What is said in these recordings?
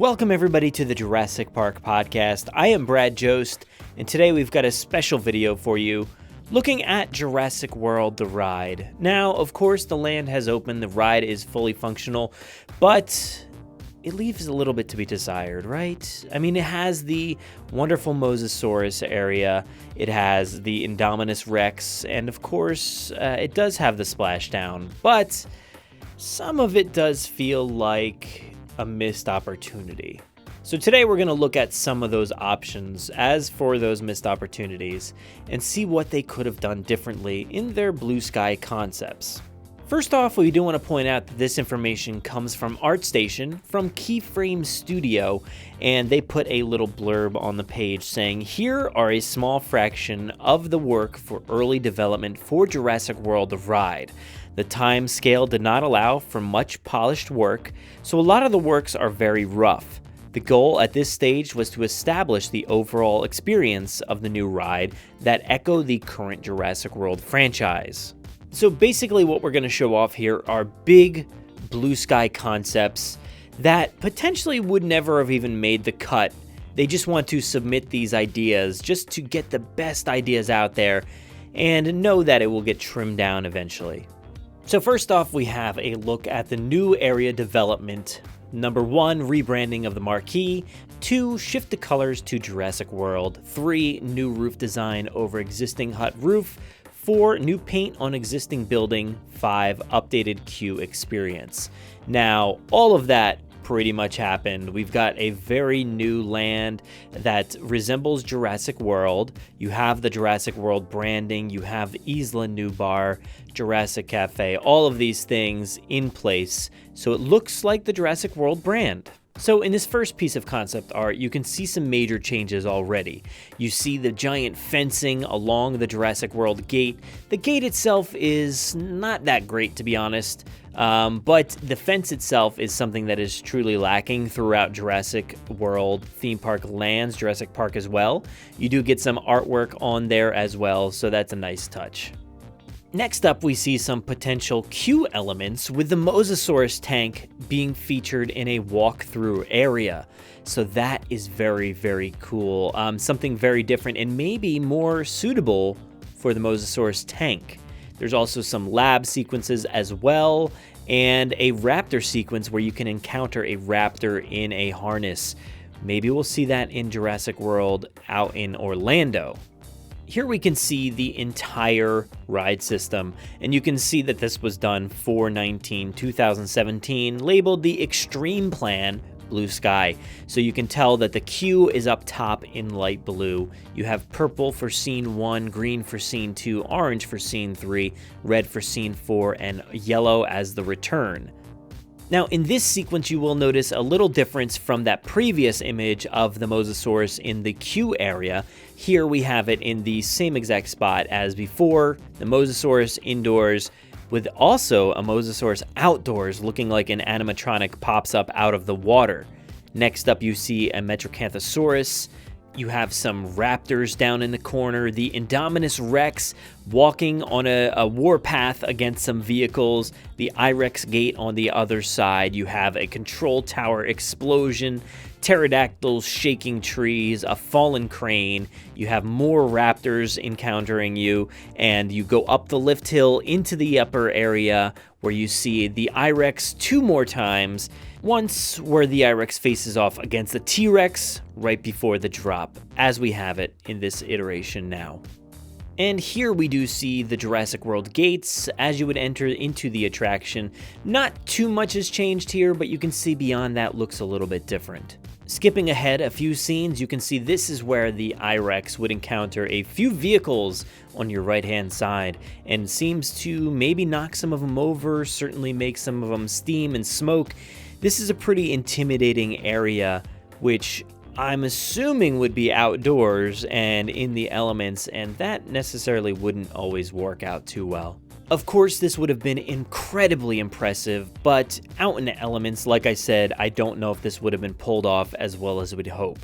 Welcome everybody to the Jurassic Park podcast. I am Brad Jost, and today we've got a special video for you looking at Jurassic World, the ride. Now, of course, the land has opened, the ride is fully functional, but it leaves a little bit to be desired, right? I mean, it has the wonderful Mosasaurus area, it has the Indominus Rex, and of course, it does have the splashdown, but some of it does feel like a missed opportunity. So today we're going to look at some of those options as for those missed opportunities and see what they could have done differently in their blue sky concepts. First off, we do want to point out that this information comes from ArtStation, from Keyframe Studio, and they put a little blurb on the page saying, "Here are a small fraction of the work for early development for Jurassic World the ride. The time scale did not allow for much polished work, so a lot of the works are very rough. The goal at this stage was to establish the overall experience of the new ride that echo the current Jurassic World franchise." So basically what we're going to show off here are big blue sky concepts that potentially would never have even made the cut. They just want to submit these ideas just to get the best ideas out there and know that it will get trimmed down eventually. So first off, we have a look at the new area development. Number 1, rebranding of the marquee. 2, shift the colors to Jurassic World. 3, new roof design over existing hut roof. 4, new paint on existing building. 5, updated queue experience. Now, all of that pretty much happened. We've got a very new land that resembles Jurassic World. You have the Jurassic World branding, you have the Isla Nublar, Jurassic Cafe, all of these things in place, so it looks like the Jurassic World brand. So in this first piece of concept art, you can see some major changes already. You see the giant fencing along the Jurassic World gate. The gate itself is not that great, to be honest, but the fence itself is something that is truly lacking throughout Jurassic World theme park lands, Jurassic Park as well. You do get some artwork on there as well, so that's a nice touch. Next up, we see some potential queue elements with the Mosasaurus tank being featured in a walkthrough area. So that is very, very cool. Something very different and maybe more suitable for the Mosasaurus tank. There's also some lab sequences as well, and a raptor sequence where you can encounter a raptor in a harness. Maybe we'll see that in Jurassic World out in Orlando. Here we can see the entire ride system, and you can see that this was done 4/19/2017, labeled the Extreme Plan Blue Sky. So you can tell that the queue is up top in light blue. You have purple for scene 1, green for scene 2, orange for scene 3, red for scene 4, and yellow as the return. Now, in this sequence, you will notice a little difference from that previous image of the Mosasaurus in the queue area. Here we have it in the same exact spot as before, the Mosasaurus indoors, with also a Mosasaurus outdoors looking like an animatronic pops up out of the water. Next up, you see a Metrocanthosaurus. You have some raptors down in the corner, the Indominus Rex walking on a warpath against some vehicles, the I-Rex gate on the other side. You have a control tower explosion, pterodactyls shaking trees, a fallen crane. You have more raptors encountering you, and you go up the lift hill into the upper area where you see the I-Rex 2 more times. Once where the I-Rex faces off against the T-Rex right before the drop, as we have it in this iteration now. And here we do see the Jurassic World gates as you would enter into the attraction. Not too much has changed here, but you can see beyond that looks a little bit different. Skipping ahead a few scenes, you can see this is where the I-Rex would encounter a few vehicles on your right-hand side and seems to maybe knock some of them over, certainly make some of them steam and smoke. This is a pretty intimidating area, which I'm assuming would be outdoors and in the elements, and that necessarily wouldn't always work out too well. Of course, this would have been incredibly impressive, but out in the elements, like I said, I don't know if this would have been pulled off as well as we'd hope.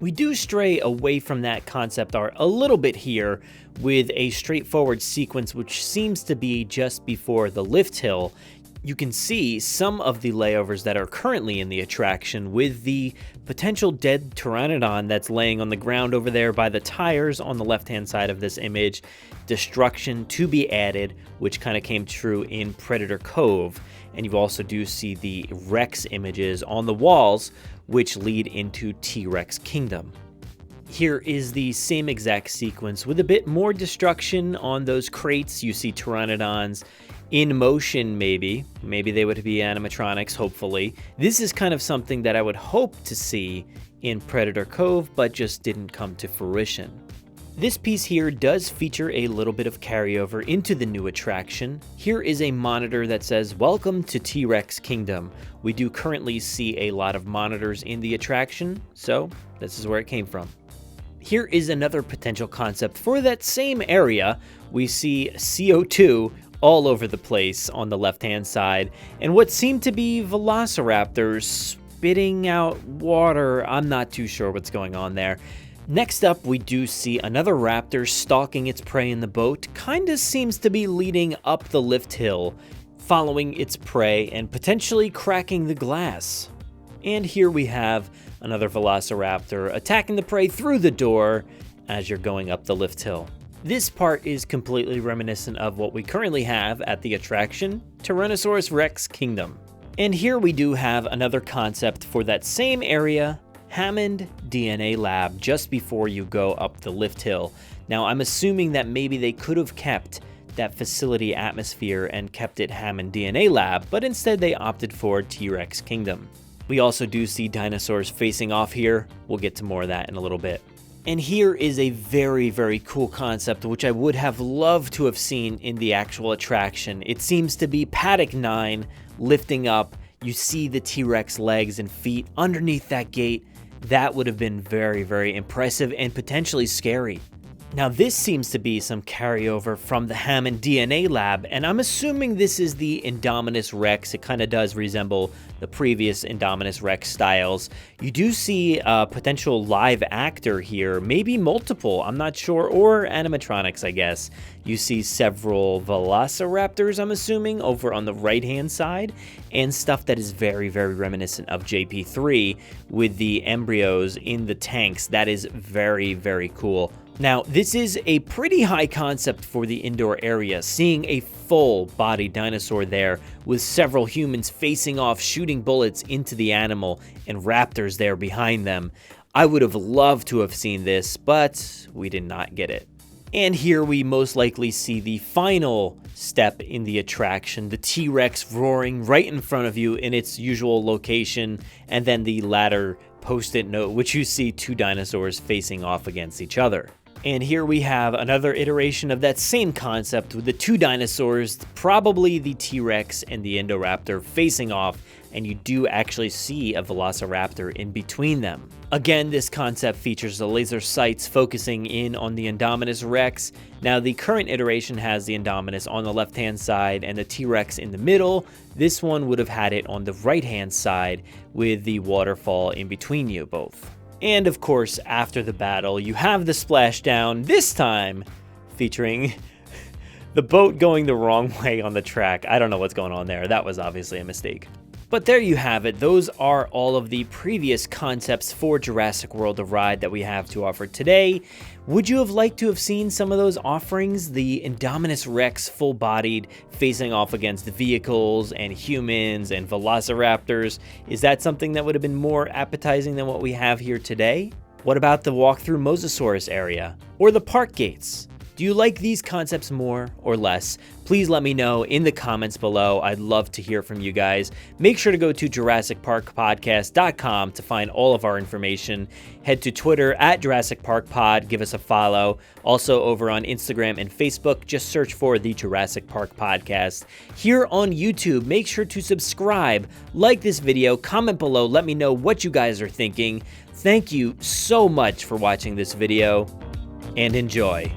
We do stray away from that concept art a little bit here with a straightforward sequence which seems to be just before the lift hill. You can see some of the layovers that are currently in the attraction, with the potential dead pteranodon that's laying on the ground over there by the tires on the left-hand side of this image. Destruction to be added, which kind of came true in Predator Cove. And you also do see the Rex images on the walls, which lead into T-Rex Kingdom. Here is the same exact sequence with a bit more destruction on those crates. You see pteranodons in motion, maybe they would be animatronics, hopefully. This is kind of something that I would hope to see in Predator Cove, but just didn't come to fruition. This piece here does feature a little bit of carryover into the new attraction. Here is a monitor that says, "Welcome to T-Rex Kingdom." We do currently see a lot of monitors in the attraction, so this is where it came from. Here is another potential concept for that same area. We see CO2 all over the place on the left-hand side, and what seem to be velociraptors spitting out water. I'm not too sure what's going on there. Next up, we do see another raptor stalking its prey in the boat. Kinda seems to be leading up the lift hill, following its prey and potentially cracking the glass. And here we have another velociraptor attacking the prey through the door as you're going up the lift hill. This part is completely reminiscent of what we currently have at the attraction, Tyrannosaurus Rex Kingdom. And here we do have another concept for that same area, Hammond DNA Lab, just before you go up the lift hill. Now, I'm assuming that maybe they could have kept that facility atmosphere and kept it Hammond DNA Lab, but instead they opted for T-Rex Kingdom. We also do see dinosaurs facing off here. We'll get to more of that in a little bit. And here is a very, very cool concept, which I would have loved to have seen in the actual attraction. It seems to be Paddock 9 lifting up. You see the T-Rex legs and feet underneath that gate. That would have been very, very impressive and potentially scary. Now, this seems to be some carryover from the Hammond DNA Lab, and I'm assuming this is the Indominus Rex. It kind of does resemble the previous Indominus Rex styles. You do see a potential live actor here, maybe multiple, I'm not sure, or animatronics, I guess. You see several velociraptors, I'm assuming, over on the right-hand side, and stuff that is very, very reminiscent of JP3 with the embryos in the tanks. That is very, very cool. Now, this is a pretty high concept for the indoor area, seeing a full-bodied dinosaur there with several humans facing off, shooting bullets into the animal, and raptors there behind them. I would have loved to have seen this, but we did not get it. And here we most likely see the final step in the attraction, the T-Rex roaring right in front of you in its usual location, and then the ladder post-it note, which you see two dinosaurs facing off against each other. And here we have another iteration of that same concept with the two dinosaurs, probably the T-Rex and the Indoraptor, facing off, and you do actually see a Velociraptor in between them. Again, this concept features the laser sights focusing in on the Indominus Rex. Now, the current iteration has the Indominus on the left-hand side and the T-Rex in the middle. This one would have had it on the right-hand side with the waterfall in between you both. And of course, after the battle, you have the splashdown, this time featuring the boat going the wrong way on the track. I don't know what's going on there. That was obviously a mistake. But there you have it. Those are all of the previous concepts for Jurassic World the Ride that we have to offer today. Would you have liked to have seen some of those offerings? The Indominus Rex full-bodied facing off against vehicles and humans and velociraptors. Is that something that would have been more appetizing than what we have here today? What about the walk-through Mosasaurus area? Or the park gates? Do you like these concepts more or less? Please let me know in the comments below. I'd love to hear from you guys. Make sure to go to JurassicParkPodcast.com to find all of our information. Head to Twitter at Jurassic Park Pod. Give us a follow. Also over on Instagram and Facebook, just search for the Jurassic Park Podcast. Here on YouTube, make sure to subscribe, like this video, comment below. Let me know what you guys are thinking. Thank you so much for watching this video, and enjoy.